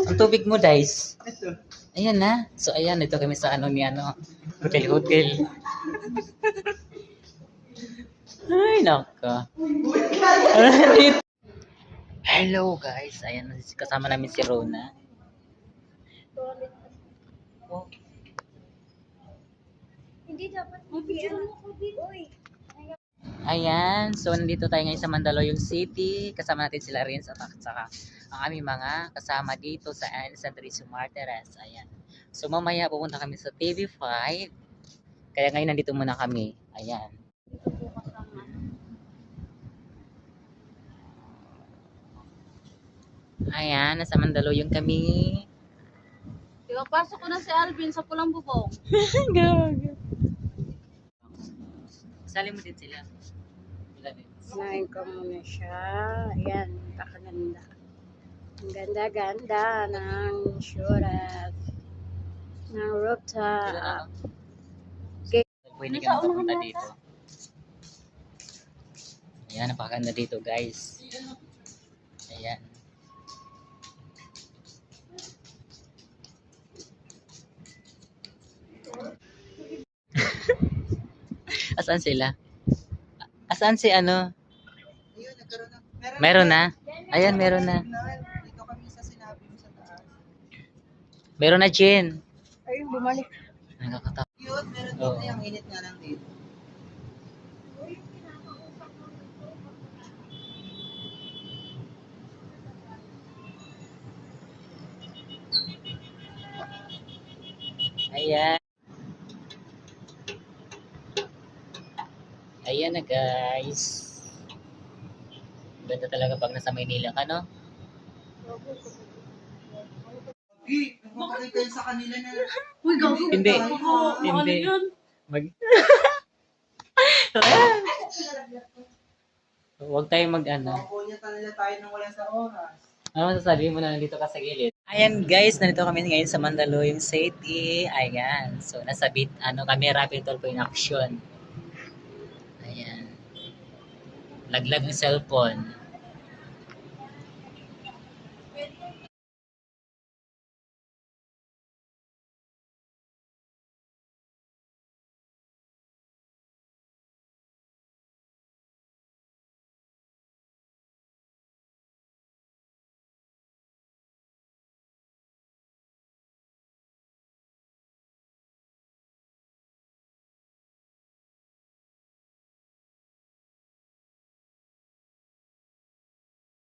Ang tubig mo, guys. Ayan na. So, ayan. Ito kami sa hotel. Ay, naka. Hello, guys. Ayan. Kasama namin si Rona. Oh. Hindi dapat mag-video ako dito. Ayan, so nandito tayo ngayon sa Mandaluyong City. Kasama natin sila Rins at saka ang aming mga kasama dito sa San Teresa Martires. Ayan. So mamaya pupunta kami sa TV5. Kaya ngayon nandito muna kami. Ayan. Dito po kasama. Ayan, nasa Mandaluyong kami. Pasok ko na si Alvin sa pulang bubong. Gago. Sali mo din sila. Sinayin ko muna siya. Ayan, kakaganda. Ang ganda-ganda ng insurance. Ng rooftop. Pwede kami papunta dito. Ayan, napakaganda dito, guys. Ayan. Asan sila? Asan si ano? Ayun, nagkaroon na. Meron na? Ayan, meron na. Dito kami sa sinabi mo sa taas. Meron na, Jen. Ayun, bumalik. Nakakatawa. Yun, meron dito. Oo. Yung init nga lang dito. Ayan. Ayan na, guys. Ganda talaga pag nasa Maynila ka, no? Nagpapakita kayo sa kanila na... Uy, gago. Hindi. Oo, Hindi. yun. Huwag tayong Makukunyatan nila tayo nang wala sa oras. Ano masasabi mo na nandito ka sa gilid? Ayan, guys, nandito kami ngayon sa Mandaluyong City. Ayan. So, nasa kami rapid toll po in action. Ayan. Laglag ng cellphone.